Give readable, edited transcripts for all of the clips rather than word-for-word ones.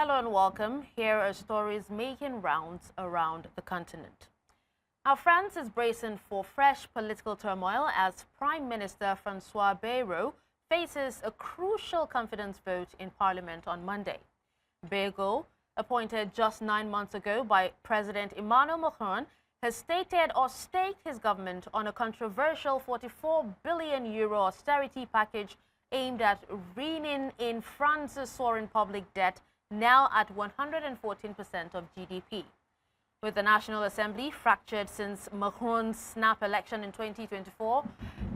Hello and welcome. Here are stories making rounds around the continent. Now, France is bracing for fresh political turmoil as Prime Minister Francois Bayrou faces a crucial confidence vote in Parliament on Monday. Bayrou, appointed just 9 months ago by President Emmanuel Macron, has stated or staked his government on a controversial €44 billion austerity package aimed at reining in France's soaring public debt, now at 114% of GDP. With the National Assembly fractured since Macron's snap election in 2024,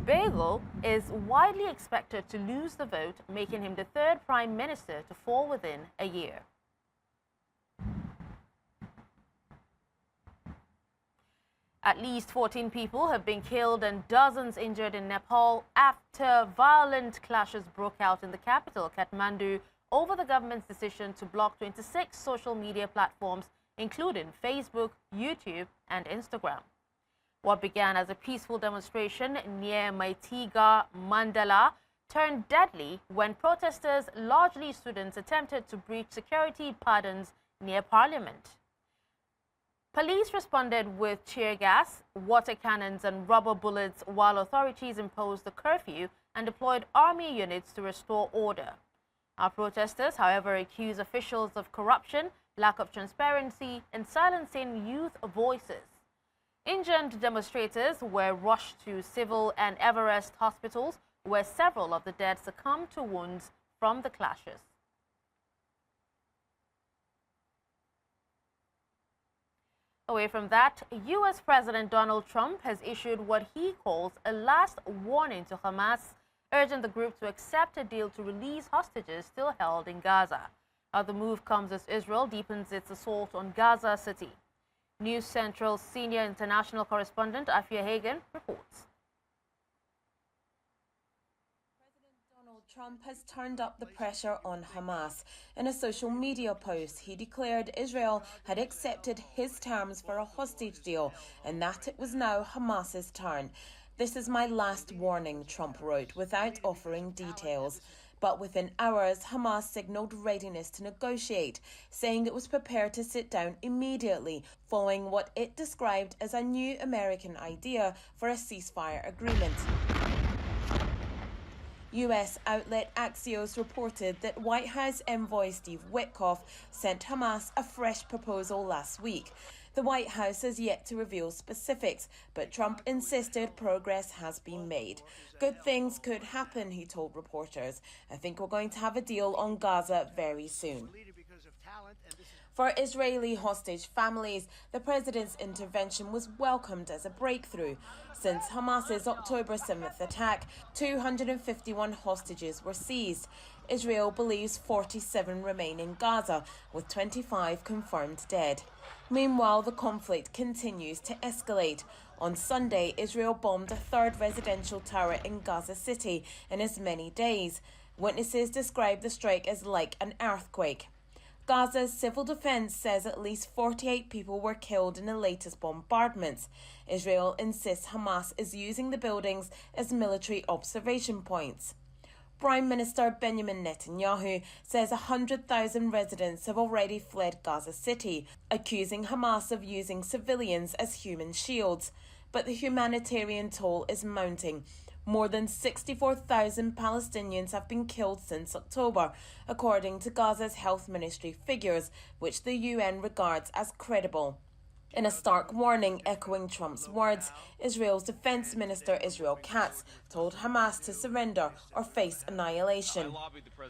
Bayrou is widely expected to lose the vote, making him the third prime minister to fall within a year. At least 14 people have been killed and dozens injured in Nepal after violent clashes broke out in the capital, Kathmandu, over the government's decision to block 26 social media platforms, including Facebook, YouTube, and Instagram. What began as a peaceful demonstration near Maitiga Mandala turned deadly when protesters, largely students, attempted to breach security cordons near Parliament. Police responded with tear gas, water cannons, and rubber bullets, while authorities imposed a curfew and deployed army units to restore order. Our protesters, however, accuse officials of corruption, lack of transparency, and silencing youth voices. Injured demonstrators were rushed to Civil and Everest hospitals, where several of the dead succumbed to wounds from the clashes. Away from that, U.S. President Donald Trump has issued what he calls a last warning to Hamas, urging the group to accept a deal to release hostages still held in Gaza. The move comes as Israel deepens its assault on Gaza City. News Central's senior international correspondent Afia Hagen reports. Donald Trump has turned up the pressure on Hamas. In a social media post, he declared Israel had accepted his terms for a hostage deal and that it was now Hamas's turn. "This is my last warning," Trump wrote, without offering details. But within hours, Hamas signaled readiness to negotiate, saying it was prepared to sit down immediately, following what it described as a new American idea for a ceasefire agreement. U.S. outlet Axios reported that White House envoy Steve Witkoff sent Hamas a fresh proposal last week. The White House has yet to reveal specifics, but Trump insisted progress has been made. "Good things could happen," he told reporters. "I think we're going to have a deal on Gaza very soon." For Israeli hostage families, the president's intervention was welcomed as a breakthrough. Since Hamas's October 7th attack, 251 hostages were seized. Israel believes 47 remain in Gaza, with 25 confirmed dead. Meanwhile, the conflict continues to escalate. On Sunday, Israel bombed a third residential tower in Gaza City in as many days. Witnesses describe the strike as like an earthquake. Gaza's civil defense says at least 48 people were killed in the latest bombardments. Israel insists Hamas is using the buildings as military observation points. Prime Minister Benjamin Netanyahu says 100,000 residents have already fled Gaza City, accusing Hamas of using civilians as human shields. But the humanitarian toll is mounting. More than 64,000 Palestinians have been killed since October, according to Gaza's health ministry figures, which the UN regards as credible. In a stark warning echoing Trump's words, Israel's Defense Minister Israel Katz told Hamas to surrender or face annihilation.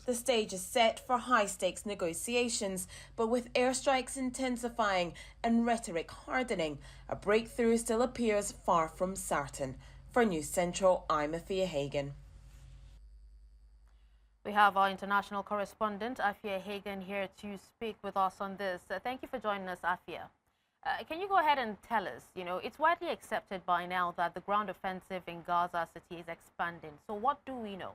The stage is set for high-stakes negotiations, but with airstrikes intensifying and rhetoric hardening, a breakthrough still appears far from certain. For News Central, I'm Afia Hagen. We have our international correspondent Afia Hagen here to speak with us on this. Thank you for joining us, Afia. Can you go ahead and tell us, it's widely accepted by now that the ground offensive in Gaza City is expanding. So what do we know?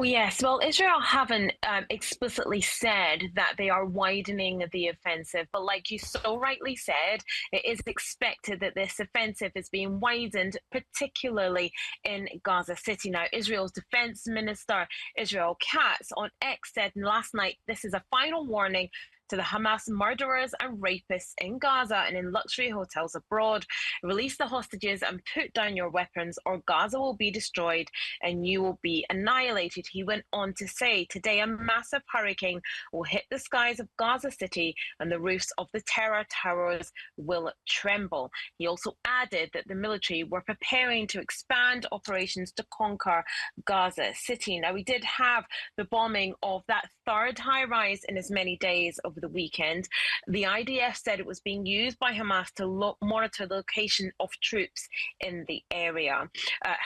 Yes. Well, Israel haven't explicitly said that they are widening the offensive, but like you so rightly said, it is expected that this offensive is being widened, particularly in Gaza City. Now, Israel's defense minister, Israel Katz, on X said last night, this is a final warning to the Hamas murderers and rapists in Gaza and in luxury hotels abroad. Release the hostages and put down your weapons, or Gaza will be destroyed and you will be annihilated. He went on to say, today a massive hurricane will hit the skies of Gaza City and the roofs of the terror towers will tremble. He also added that the military were preparing to expand operations to conquer Gaza City. Now, we did have the bombing of that third high-rise in as many days over the weekend. The IDF said it was being used by Hamas to monitor the location of troops in the area.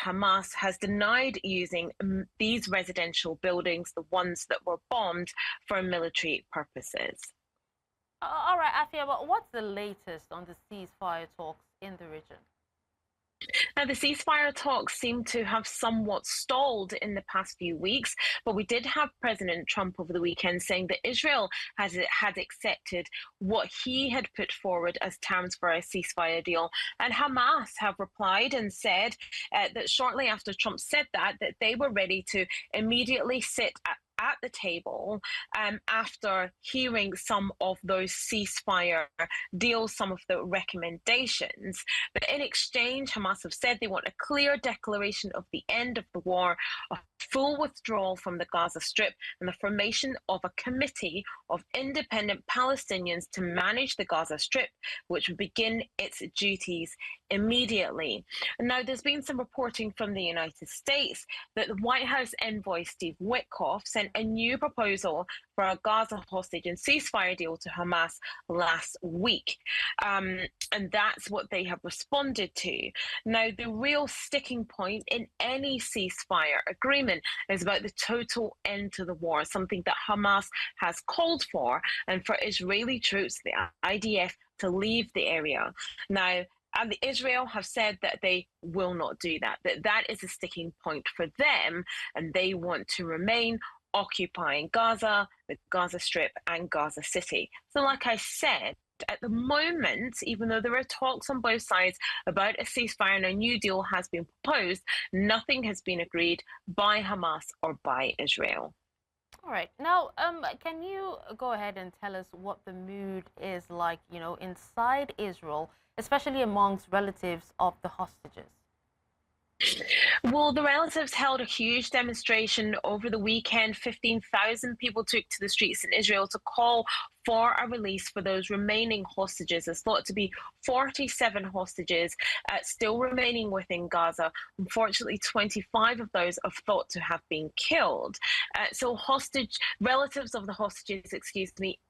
Hamas has denied using these residential buildings, the ones that were bombed, for military purposes. All right, Afia, but what's the latest on the ceasefire talks in the region? Now, the ceasefire talks seem to have somewhat stalled in the past few weeks, but we did have President Trump over the weekend saying that Israel had accepted what he had put forward as terms for a ceasefire deal. And Hamas have replied and said that shortly after Trump said that they were ready to immediately sit at the table after hearing some of those ceasefire deals, some of the recommendations. But in exchange, Hamas have said they want a clear declaration of the end of the war, a full withdrawal from the Gaza Strip, and the formation of a committee of independent Palestinians to manage the Gaza Strip, which would begin its duties immediately. Now, there's been some reporting from the United States that the White House envoy Steve Witkoff sent a new proposal for a Gaza hostage and ceasefire deal to Hamas last week. And that's what they have responded to. Now, the real sticking point in any ceasefire agreement is about the total end to the war, something that Hamas has called for, and for Israeli troops, the IDF, to leave the area. Now, and Israel have said that they will not do that, that is a sticking point for them, and they want to remain occupying Gaza, the Gaza Strip, and Gaza City. So like I said, at the moment, even though there are talks on both sides about a ceasefire and a new deal has been proposed, nothing has been agreed by Hamas or by Israel. All right. Now, can you go ahead and tell us what the mood is like, inside Israel, especially amongst relatives of the hostages? Well, the relatives held a huge demonstration over the weekend. 15,000 people took to the streets in Israel to call for a release for those remaining hostages. There's thought to be 47 hostages still remaining within Gaza. Unfortunately, 25 of those are thought to have been killed. So relatives of the hostages,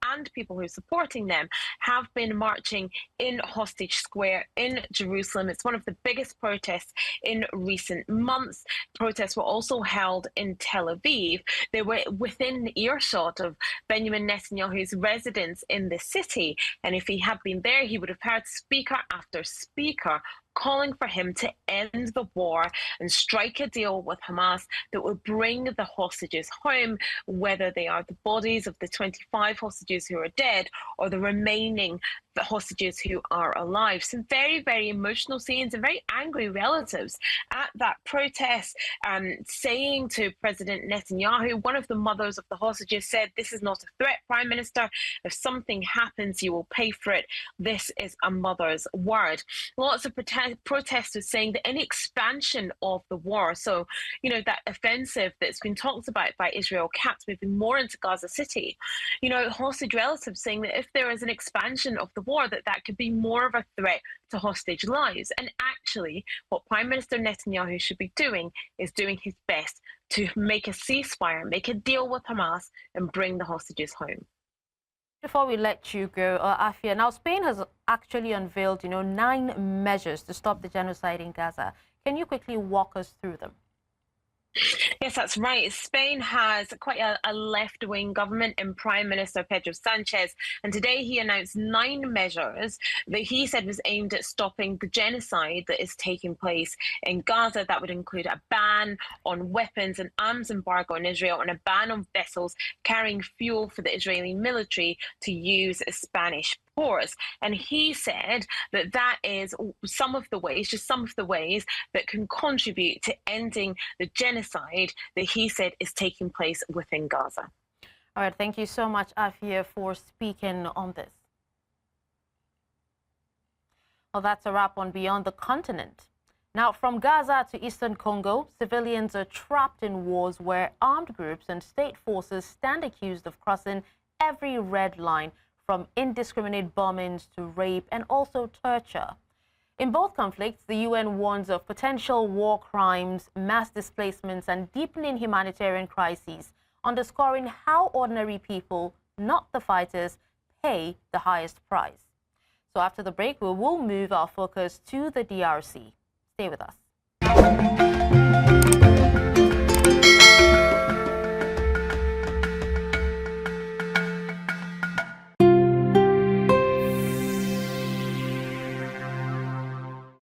and people who are supporting them have been marching in Hostage Square in Jerusalem. It's one of the biggest protests in recent months. Protests were also held in Tel Aviv. They were within earshot of Benjamin Netanyahu's residence in the city, and if he had been there, he would have heard speaker after speaker calling for him to end the war and strike a deal with Hamas that would bring the hostages home, whether they are the bodies of the 25 hostages who are dead or the remaining hostages who are alive. Some very, very emotional scenes and very angry relatives at that protest, saying to President Netanyahu, one of the mothers of the hostages said, "This is not a threat, Prime Minister. If something happens, you will pay for it. This is a mother's word." Lots of protesters saying that any expansion of the war, so, that offensive that's been talked about by Israel Katz moving more into Gaza City, hostage relatives saying that if there is an expansion of the war, that could be more of a threat to hostage lives. And actually, what Prime Minister Netanyahu should be doing is doing his best to make a ceasefire, make a deal with Hamas, and bring the hostages home. Before we let you go, Afia, now Spain has actually unveiled, 9 measures to stop the genocide in Gaza. Can you quickly walk us through them? Yes, that's right. Spain has quite a left-wing government and Prime Minister Pedro Sanchez. And today he announced 9 measures that he said was aimed at stopping the genocide that is taking place in Gaza. That would include a ban on weapons and arms embargo in Israel and a ban on vessels carrying fuel for the Israeli military to use Spanish ports. And he said that that is some of the ways, just some of the ways that can contribute to ending the genocide that he said is taking place within Gaza. All right, thank you so much, Afia, for speaking on this. Well, that's a wrap on Beyond the Continent. Now, from Gaza to eastern Congo, civilians are trapped in wars where armed groups and state forces stand accused of crossing every red line, from indiscriminate bombings to rape and also torture. In both conflicts, the UN warns of potential war crimes, mass displacements, and deepening humanitarian crises, underscoring how ordinary people, not the fighters, pay the highest price. So after the break, we will move our focus to the DRC. Stay with us.